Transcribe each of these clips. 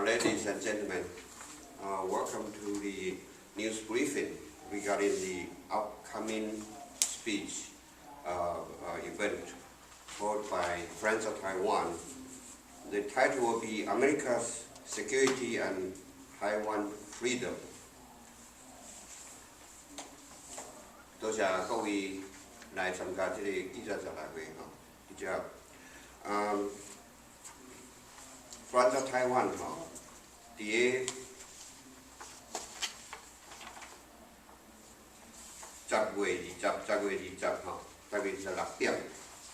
Ladies and gentlemen, welcome to the news briefing regarding the upcoming speech event held by Friends of Taiwan. The title will be America's Security and Taiwan Freedom. 多谢各位来参加这个记者招待会哈，比较Friends of Taiwan 哈，伫个10月20哈，大概是6點，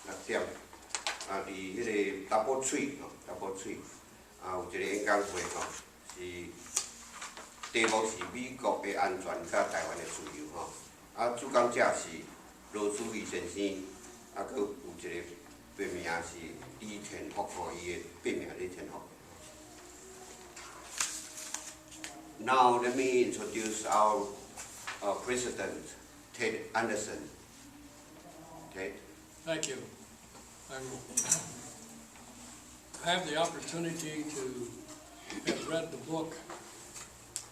伫迄個 Doubletree 有一個演講會吼，是題目是美國的安全甲台灣的自由吼。主講者是盧主義先生，佫有一個筆名是李天福吼，伊的筆名李天福。Now let me introduce our President, Ted Anderson. Ted. Thank you. I have the opportunity to have read the book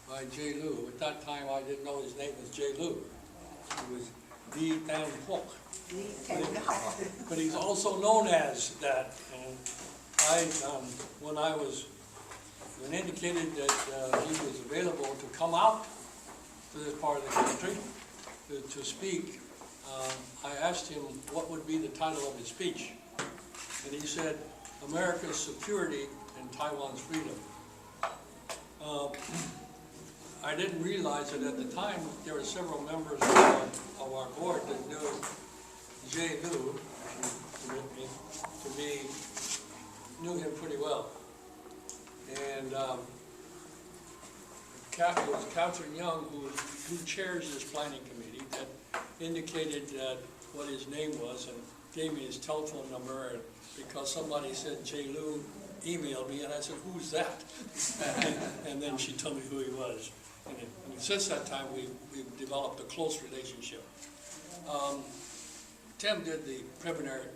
by J. Lu. At that time, I didn't know his name was J. Lu. It was Li Dan Hook. But he's also known as that. And when indicated that he was available to come out to this part of the country to speak, I asked him what would be the title of his speech. And he said, America's Security and Taiwan's Freedom. I didn't realize that at the time there were several members of our board that knew J. Lu, to me, knew him pretty well. And it was Catherine Young who chairs this planning committee that indicated that what his name was and gave me his telephone number, and because somebody said J. Lu emailed me, and I said, who's that? And then she told me who he was. And since that time, we've developed a close relationship. Tim did the preliminary.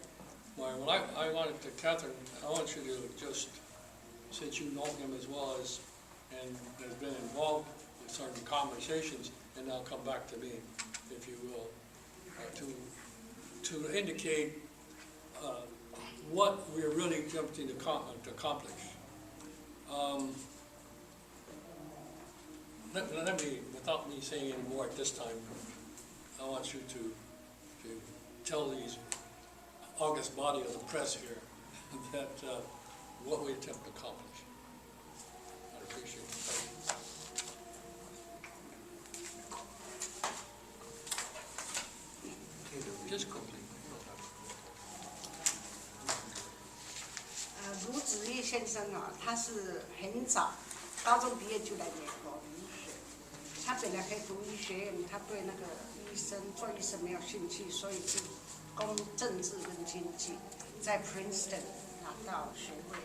Well, I wanted to, Catherine, I want you to just, since you know him as well as, and has been involved with certain conversations, and now come back to me, if you will, to indicate what we're really attempting to accomplish. Let me, without me saying any more at this time, I want you to tell these august body of the press here that what we attempt to accomplish. I appreciate it. Just complete. 卢主义先生啊，他是很早高中毕业就来美国留学。他本来可以读医学院，他对那个做医生没有兴趣，所以是攻政治跟经济，在 Princeton 拿到学位。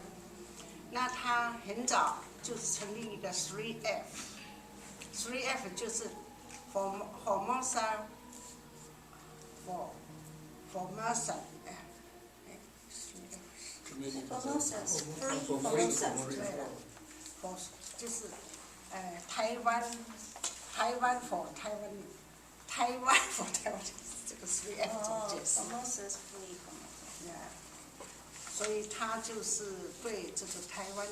那他很早就是成立一个 3F 就是 Formosans Free Formosa 对了，就是台湾 for 台湾这个 3F 怎么解释 Formosans Free Formosa。所以他就是对这个台湾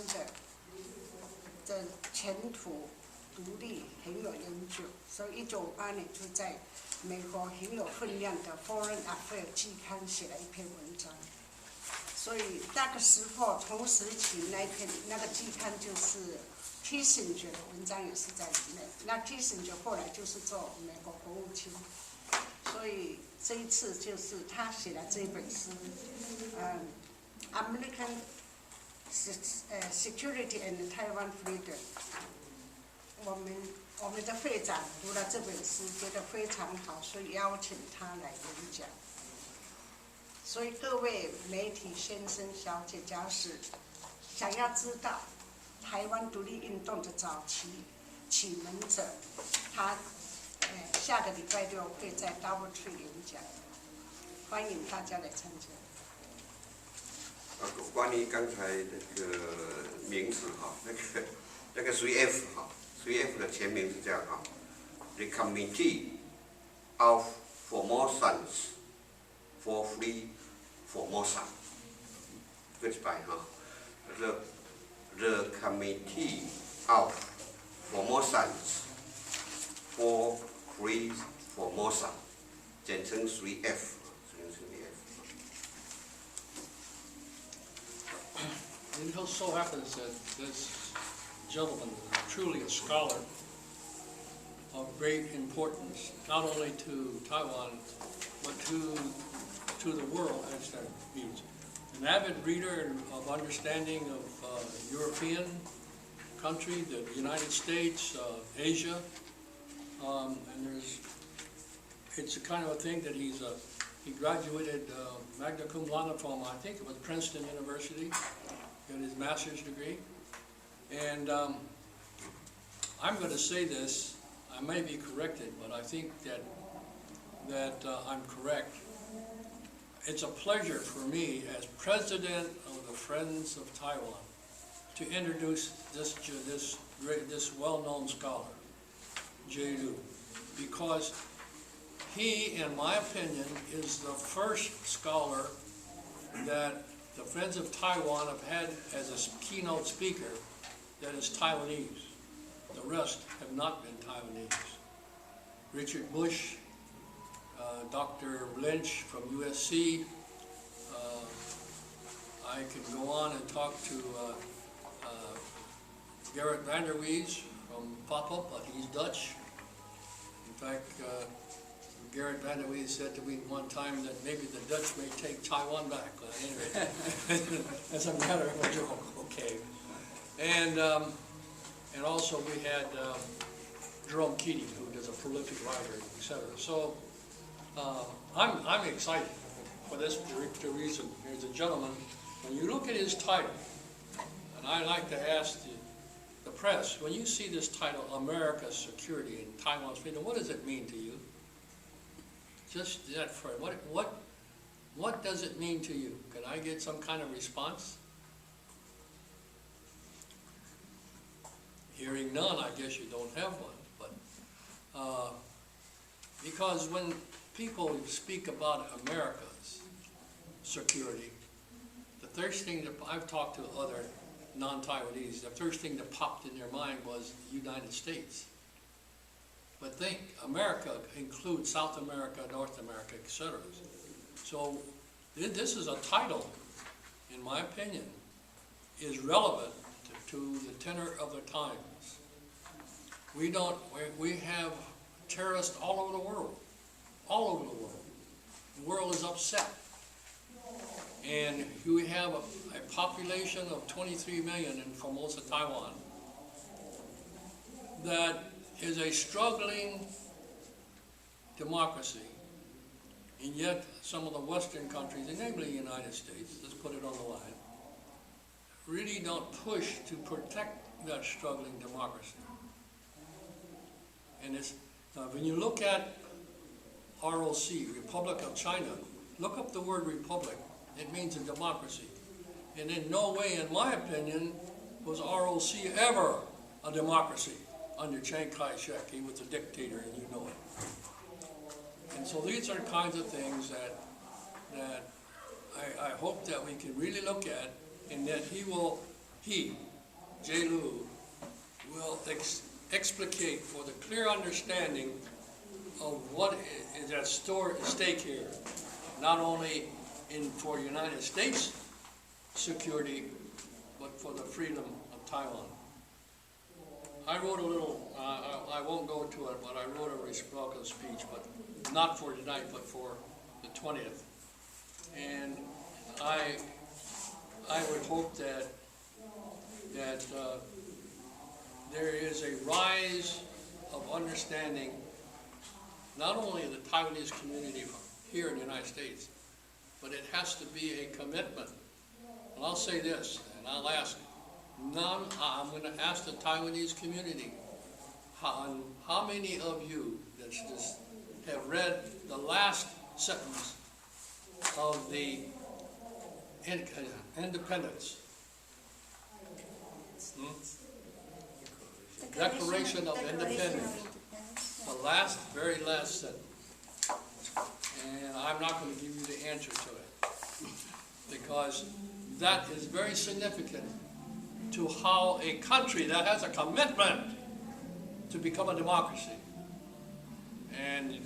的前途独立很有研究，所以1958年就在美国很有分量的 Foreign Affairs 季刊写了一篇文章。所以那个时候同时期那个季刊就是 Kissinger 的文章也是在里面。那 Kissinger 后来就是做美国国务卿，所以这一次就是他写了这本书，American Security and Taiwan Freedom。我们的会长读了这本书，觉得非常好，所以邀请他来演讲。所以各位媒体先生小姐，假使想要知道台湾独立运动的早期启蒙者，他下个礼拜6会在 Doubletree 演讲，欢迎大家来参加。关于刚才那个名字哈，那个 3F 哈，3F 的全名是这样哈 ，The Committee of Formosans Free Formosa， 各一摆哈，The Committee of Formosans Free Formosa， 简称 3F。It so happens that this gentleman is truly a scholar of great importance, not only to Taiwan, but to the world, as that means. An avid reader of understanding of European country, the United States, Asia, and it's the kind of a thing that he graduated magna cum laude from, I think it was Princeton University, got his master's degree. And I'm going to say this, I may be corrected, but I think that I'm correct. It's a pleasure for me as president of the Friends of Taiwan to introduce this well-known scholar, Jay Lu, because he, in my opinion, is the first scholar that the Friends of Taiwan have had as a keynote speaker that is Taiwanese. The rest have not been Taiwanese. Richard Bush, Dr. Lynch from USC. I can go on and talk to Gerrit van der Wees from Papa, but he's Dutch. In fact, Gerrit van der Wees said to me one time that maybe the Dutch may take Taiwan back. Anyway, as a matter of a joke, okay. And also we had Jerome Keating, who is a prolific writer, etc. So I'm excited for this reason. There's a gentleman, when you look at his title, and I like to ask the press, when you see this title, America's Security and Taiwan's Freedom, what does it mean to you? Just that phrase. What does it mean to you? Can I get some kind of response? Hearing none, I guess you don't have one. But because when people speak about America's security, the first thing that I've talked to other non-Taiwanese, the first thing that popped in their mind was the United States. But think, America includes South America, North America, etc. So this is a title, in my opinion, is relevant to the tenor of the times. We have terrorists all over the world, all over the world. The world is upset. And we have a population of 23 million in Formosa, Taiwan, that is a struggling democracy, and yet some of the Western countries, and namely the United States, let's put it on the line, really don't push to protect that struggling democracy. And it's, when you look at ROC, Republic of China, look up the word republic, it means a democracy. And in no way, in my opinion, was ROC ever a democracy. Under Chiang Kai-shek, he was a dictator, and you know it. And so these are kinds of things that I hope that we can really look at, and that he, Jay Lu, will explicate for the clear understanding of what is at stake here, not only for United States security, but for the freedom of Taiwan. I wrote a little, I won't go to it, but I wrote a welcome speech, but not for tonight, but for the 20th. And I would hope that there is a rise of understanding, not only in the Taiwanese community here in the United States, but it has to be a commitment. And I'll say this, and I'll ask, I'm going to ask the Taiwanese community, how many of you that have read the last sentence of the independence. Declaration of Independence. The very last sentence. And I'm not going to give you the answer to it, because that is very significant to how a country that has a commitment to become a democracy. And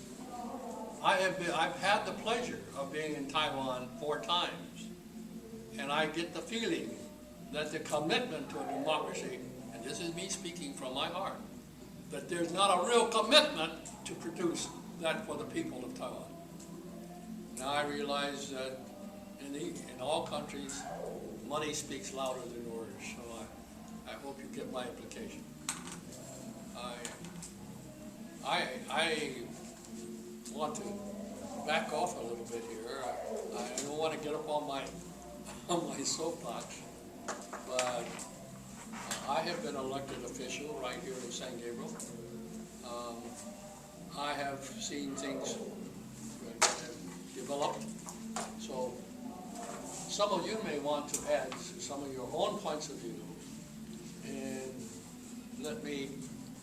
I've had the pleasure of being in Taiwan 4 times, and I get the feeling that the commitment to a democracy, and this is me speaking from my heart, that there's not a real commitment to produce that for the people of Taiwan. Now I realize that in all countries, money speaks louder than words, so I hope you get my implication. I want to back off a little bit here. I don't want to get up on my soapbox, but I have been elected official right here in San Gabriel. I have seen things developed, so some of you may want to add some of your own points of view, and let me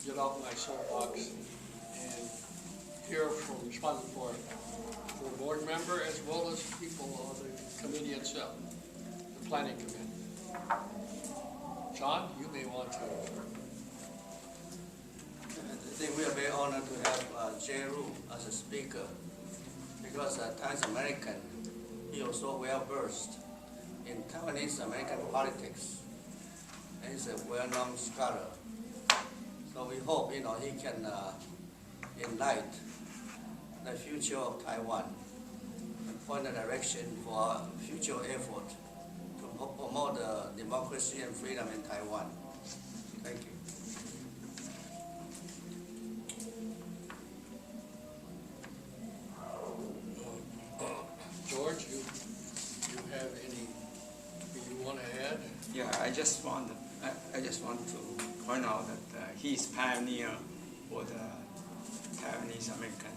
get off my soapbox and hear from responding for a board member as well as people of the committee itself, the planning committee. John, you may want to. I think we are very honored to have J. Lu as a speaker, because Taiwanese American, he is so well versed in Taiwanese American politics, and he's a well-known scholar. So we hope he can enlighten the future of Taiwan and point a direction for future effort to promote democracy and freedom in Taiwan. Thank you. George, you have anything you want to add? Yeah, I just want to point out that he is pioneer for the Taiwanese American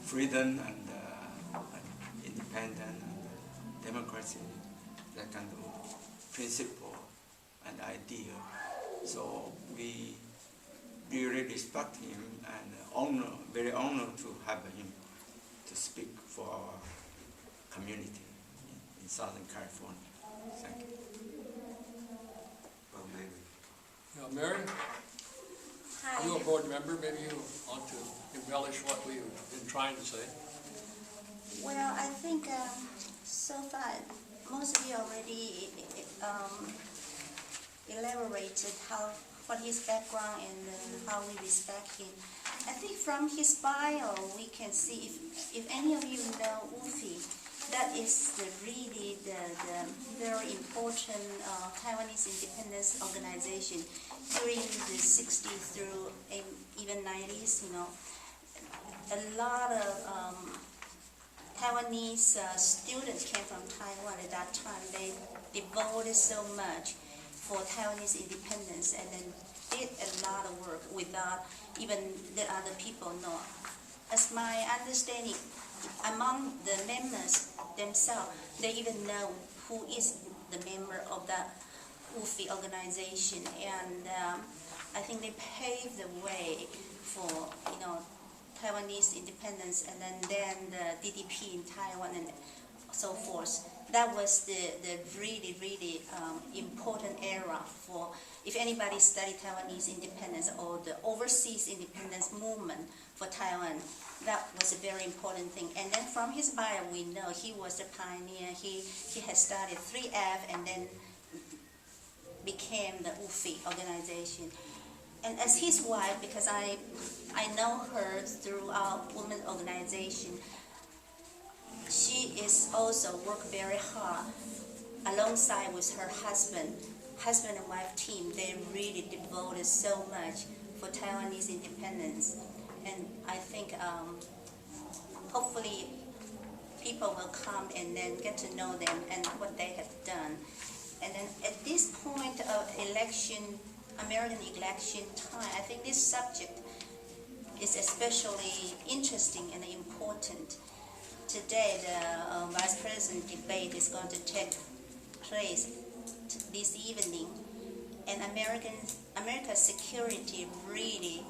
freedom and independence and democracy, that kind of principle and idea. So we really respect him and very honored to have him to speak for our community in Southern California. Thank you. Well, maybe. Now, Mary, Hi. you're a board member. Maybe you want to embellish what we've been trying to say. Well, I think so far most of you already elaborated what his background and how we respect him. I think from his bio we can see, if any of you know WUFI, that is really the very important Taiwanese independence organization during the 60s through even 90s. A lot of Taiwanese students came from Taiwan at that time. They devoted so much for Taiwanese independence and then did a lot of work without even let other people know. As my understanding, among the members themselves, they even know who is the member of that WUFI organization, and I think they paved the way for Taiwanese independence, and then the DDP in Taiwan and so forth. That was the really, really important era for, if anybody studied Taiwanese independence or the overseas independence movement for Taiwan, that was a very important thing. And then from his bio, we know he was a pioneer. He had started 3F and then became the WUFI organization. And as his wife, because I know her through our women's organization, she is also worked very hard alongside with her husband and wife team. They really devoted so much for Taiwanese independence. And I think hopefully people will come and then get to know them and what they have done. And then at this point of American election time, I think this subject is especially interesting and important today the Vice President debate is going to take place this evening, and America's security really,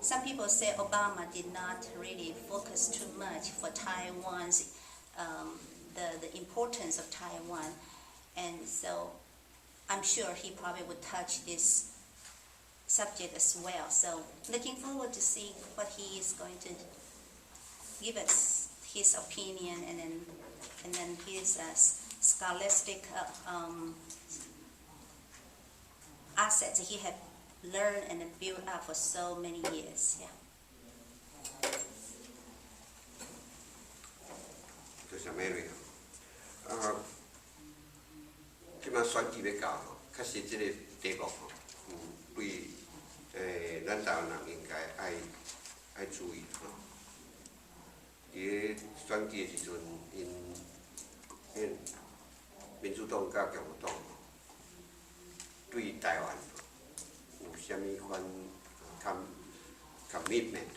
some people say Obama did not really focus too much for Taiwan's, the importance of Taiwan, and so I'm sure he probably would touch this subject as well. So looking forward to see what he is going to give us his opinion, and then his scholastic assets he had learned and built up for so many years. Yeah. 多谢美瑞啊，即摆选举要到吼，确实即个题目吼，对咱台湾人应该爱注意吼。伫选举的时阵，因民主党甲共和党对台湾有啥物款commitment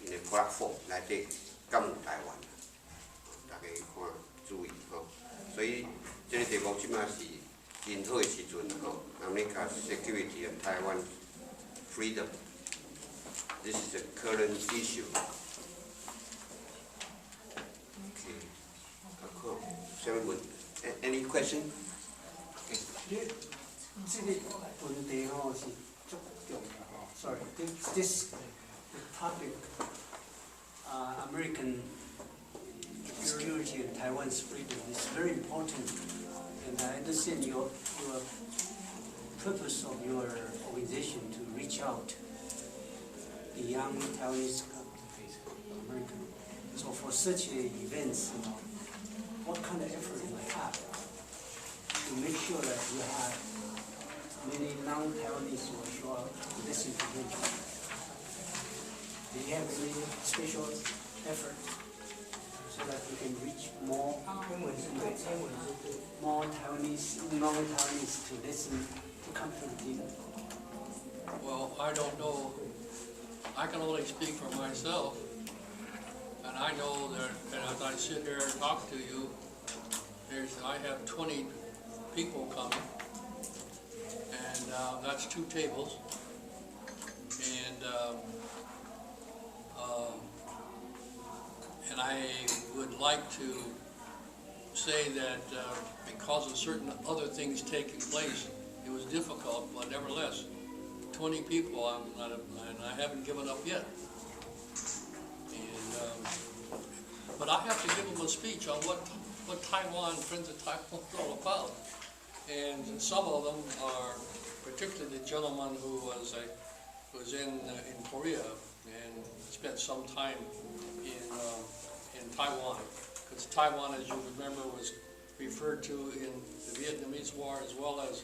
因的 platform 内底敢有台湾？大家看注意吼。所以这个题目即摆是研讨的时阵吼 ，America security and Taiwan freedom. This is a current issue. Any question? 这个问题吼是足重要吼。Sorry, this topic, American security and Taiwan's freedom is very important, and I understand your purpose of your organization to reach out the young Taiwanese American. So for such events, what kind of effort you have to make sure that you have many non-Taiwanese who will show up to listen to you? Do you have any special effort so that you can reach more Taiwanese, non-Taiwanese to listen, to come to the dinner? Well, I don't know. I can only speak for myself. And I know that, and as I sit here and talk to you, I have 20 people coming, and that's 2 tables. And I would like to say that because of certain other things taking place, it was difficult, but nevertheless, 20 people, and I haven't given up yet. But I have to give them a speech on what Taiwan, Friends of Taiwan is all about. And some of them are, particularly the gentleman who was in Korea and spent some time in Taiwan. Because Taiwan, as you remember, was referred to in the Vietnamese War as well as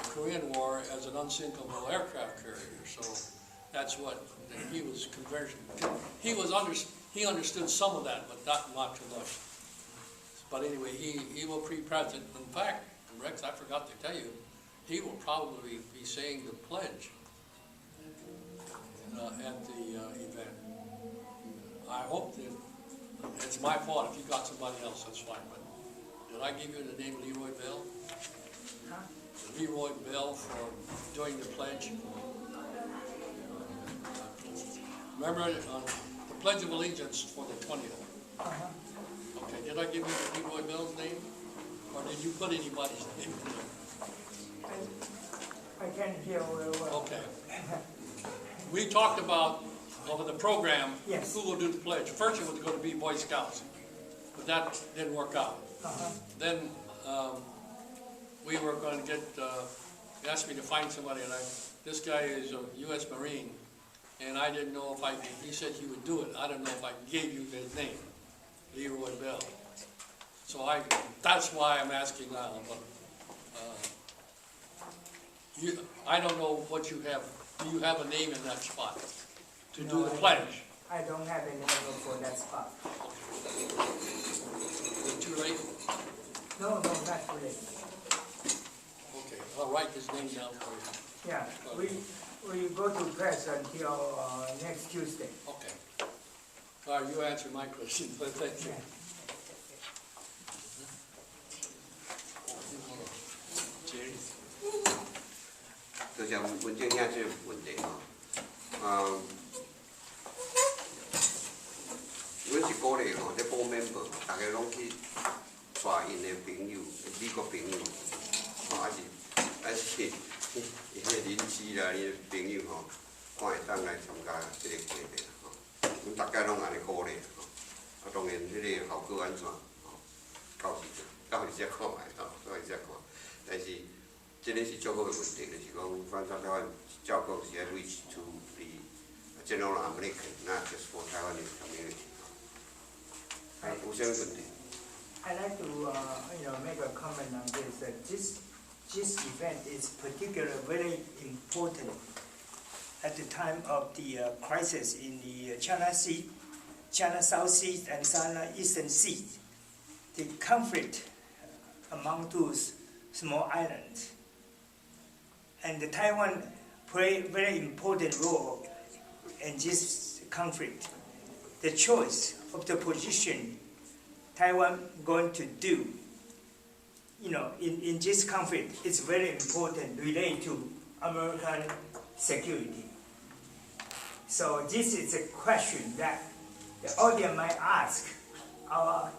the Korean War as an unsinkable aircraft carrier. So that's what he was conversion. He understood some of that, but not too much. But anyway, he will be present. In fact, Rex, I forgot to tell you, he will probably be saying the pledge at the event. I hope that it's my fault. If you got somebody else, that's fine. But did I give you the name Leroy Bell? Huh? Leroy Bell for doing the pledge. Remember the Pledge of Allegiance for the 20th. Okay, did I give you Leroy Bell's name? Or did you put anybody's name in there? I can't hear very well. Okay. We talked about over the program, Yes. who will do the pledge. First it was going to be Boy Scouts, but that didn't work out. Then we were going to get, he asked me to find somebody, and this guy is a U.S. Marine, and I didn't know if he said he would do it. I don't know if I gave you his name, Leroy Bell. So that's why I'm asking now. But, I don't know what you have. Do you have a name in that spot to do the pledge? I don't have any name for that spot. Is it too late? No, not too late. Okay, I'll write his name down for you. Yeah, we go to press until next Tuesday. Okay. All right, you answered my question, but thank you. 就像文正兄这个问题吼，阮是鼓励吼，这报 member 大家拢去带因的朋友、美国朋友，吼，还是因个邻居啦、因的朋友吼，看会当来参加这个活动吼。阮大家拢安尼鼓励吼，啊，当然这个效果安怎吼，到时才看卖吼，到时才看，但是。这个是足好的问题，就是讲，反正台湾照顾是要 reach to the general American, not just for Taiwanese community. 有啥问题？ I'd like to make a comment on this. That this event is particularly very important at the time of the crisis in the China Sea, China South Sea and China Eastern Sea. The conflict among those small islands. And Taiwan played a very important role in this conflict. The choice of the position Taiwan going to do, in this conflict is very important related to American security. So this is a question that the audience might ask our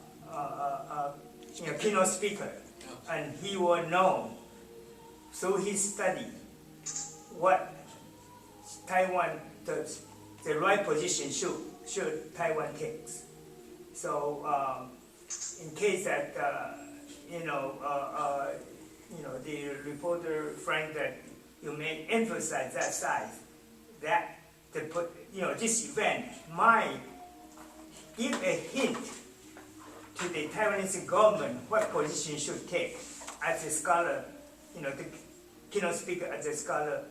keynote speaker, and he will know through his study what Taiwan, the right position should Taiwan takes. So in case that the reporter Frank that you may emphasize that side, that this event might give a hint to the Taiwanese government what position should take as a scholar. The keynote speaker as a scholar,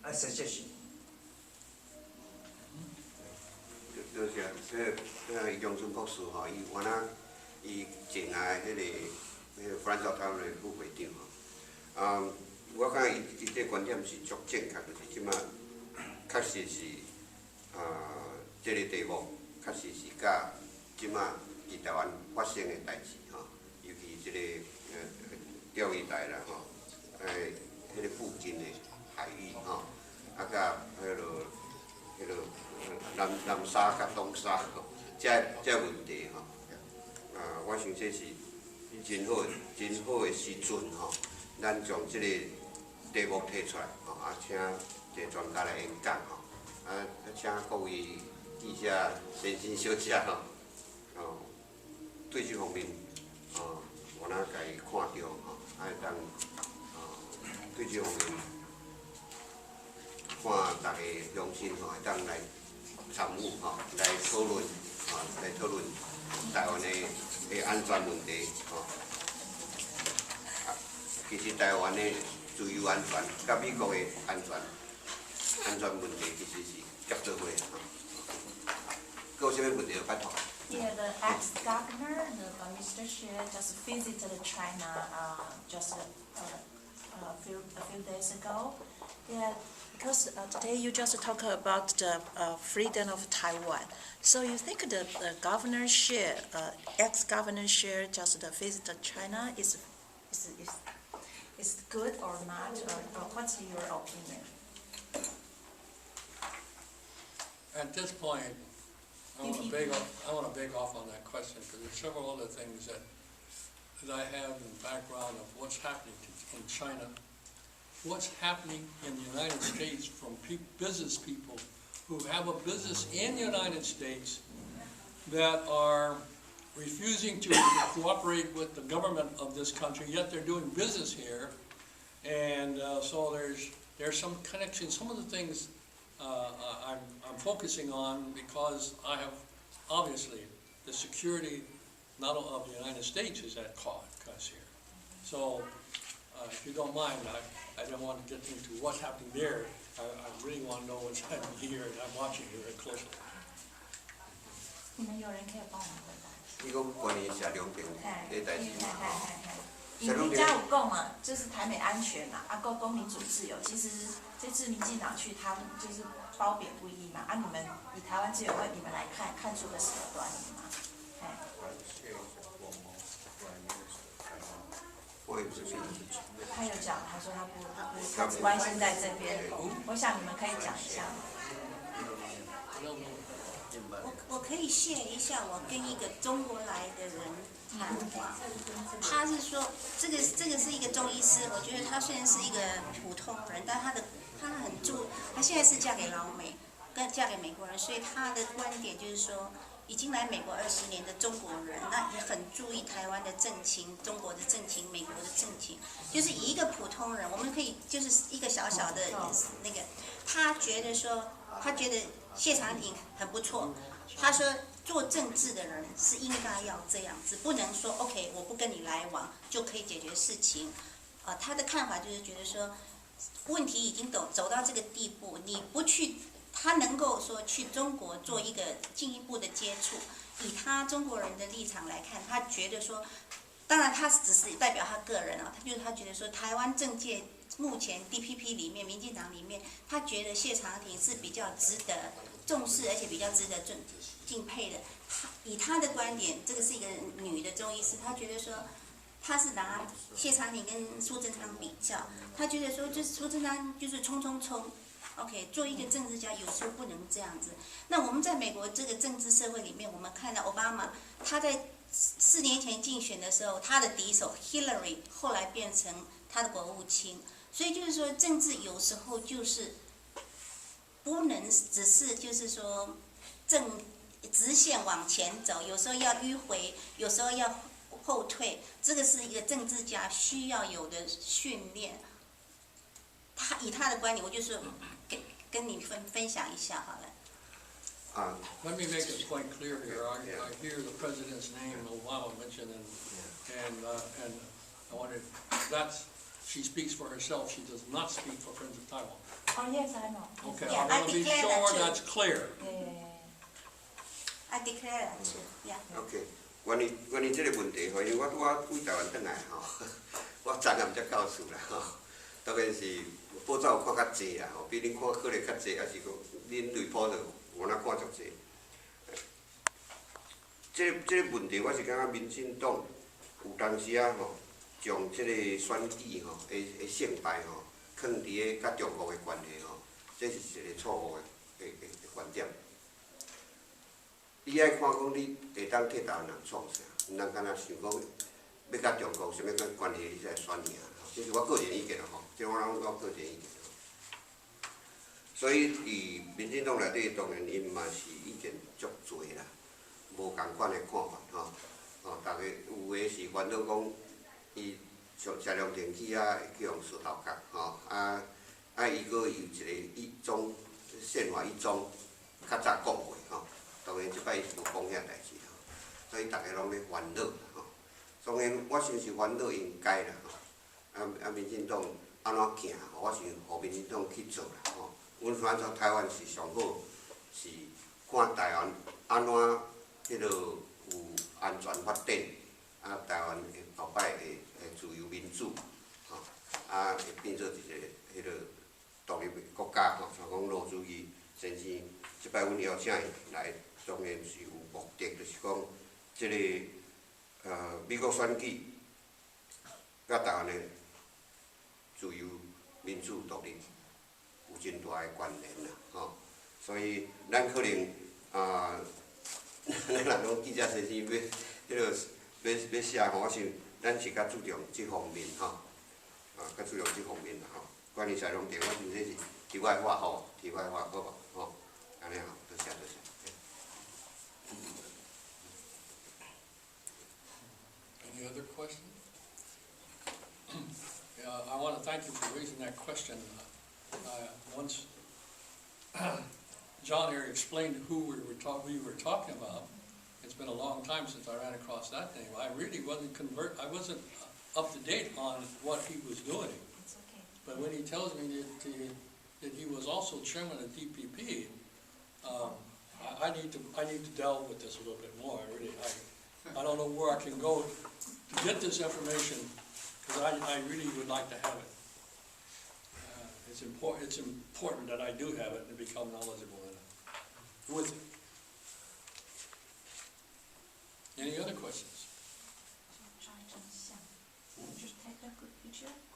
a suggestion. 就是这杨春博士吼，伊原来伊前来迄个Friends of Taiwan的副会长吼，我感觉伊这观点是足正确，就是即马确实是这个题目确实是甲即马伫台湾发生的代志吼，尤其这个钓鱼台啦吼。迄个附近的海域吼，啊甲迄个南沙甲东沙吼，这问题吼，我想这是真好的时阵吼，咱将这个题目提出来吼，啊请一个专家来演讲吼，啊请各位记者先生小姐吼，对这方面我哪家己看到吼，啊会当。对这方面，看大家乡亲吼，会当来参与吼，来讨论吼，来讨论台湾的安全问题吼。其实台湾的自由安全，甲美国的安全问题其实是结做伙吼。还有啥物问题要拜托？Yeah, the ex-governor, Mr. Xie, just visited China just a few days ago. Yeah, because today you just talk about the freedom of Taiwan. So you think the governor Xie, ex-governor Xie, just visit China is good or not? Or what's your opinion? At this point, I want to beg off on that question because there's several other things that I have in the background of what's happening in China, what's happening in the United States from business people who have a business in the United States that are refusing to cooperate with the government of this country, yet they're doing business here. And so there's some connection. Some of the things I'm focusing on because I have, obviously, the security not only of the United States is at cause here. So if you don't mind, I don't want to get into what's happening there. I really want to know what's happening here, and I'm watching it very closely. 你们有人可以帮我回答？伊讲关于写两点的代志嘛吼，人家有讲嘛，就是台美安全嘛，公民主自由。其实这次民进党去，他们就是褒贬不一嘛。你们以台湾之友会，你们来看出个什么端倪吗？他有讲，他说他只关心在这边。我想你们可以讲一下。我可以share一下我跟一个中国来的人谈话，他是说这个是一个中医师，我觉得他虽然是一个普通人，但他很他现在是嫁给老美，嫁给美国人，所以他的观点就是说，已经来美国20年的中国人，那也很注意台湾的政情、中国的政情、美国的政情，就是以一个普通人，我们可以就是一个小小的那个，他觉得谢长廷很不错。他说，做政治的人是应该要这样子，不能说 OK， 我不跟你来往就可以解决事情。他的看法就是觉得说，问题已经走到这个地步，你不去，他能够说去中国做一个进一步的接触。以他中国人的立场来看，他觉得说，当然他只是代表他个人啊，他觉得说，台湾政界目前 DPP 里面，民进党里面，他觉得谢长廷是比较值得重视，而且比较值得敬佩的。以他的观点，这个是一个女的中医师，他觉得说，他是拿谢长廷跟苏贞昌比较，他觉得说，就是苏贞昌就是冲 ，OK， 做一个政治家有时候不能这样子。那我们在美国这个政治社会里面，我们看到奥巴马，他在4年前竞选的时候，他的敌手 Hillary 后来变成他的国务卿，所以就是说，政治有时候就是不能只是就是说直线往前走，有时候要迂回，有时候要后退，这个是一个政治家需要有的训练。以他的观点，我就是跟你分享一下好了。Let me make a point clear here. I hear the president's name, Obama, mentioned, and I wanted she speaks for herself. She does not speak for Friends of Taiwan. Oh yes, I know. Okay, Yeah, I want to be sure that's clear. I declare that too. Yeah. OK， 关于这个问题因为我为台湾回来我昨暗才告诉啦当然是报纸有看较济啦比恁看可能较济，还是讲恁对报道有哪看足济。这个问题我是感觉民进党有当时将这个选举的胜败放伫个甲中国的关系这是一个错误的观点。你爱看讲你会当替台湾人创啥，毋通干那想讲要甲中国什么关系你才选赢，这是我个人意见这我个人意见。所以伫民进党内底，当然因嘛是意见足多啦，无共款的看法大家有的是烦恼讲伊上车辆电器会去用石头角伊个有一个一中宪法一中较早讲过当然，即摆伊是无讲遐代志所以大家拢咧烦恼当然，我想是烦恼应该啦民进党安怎行我是互民进党去做啦阮反正台湾是上好，是看台湾安怎有安全发展台湾会后摆会自由民主会变做一个独立的国家像讲卢主义先生，即摆阮邀请伊来。当然是有目的，就是讲，这个美国选举，甲台湾的自由、民主、独立有真大的关联啦，所以咱可能咱若讲记者先生要写我想咱是较注重这方面较注重这方面啦关于采访电，我真这是题外话题外话好无安尼多谢。Any other questions? I want to thank you for raising that question. Once John here explained who we were talking about, it's been a long time since I ran across that name. I really wasn't up to date on what he was doing. It's okay. But when he tells me that he was also chairman of DPP, I need to delve with this a little bit more. I don't know where I can go to get this information because I really would like to have it. It's important that I do have it and become knowledgeable in it, with it. Any other questions? Just take a good picture.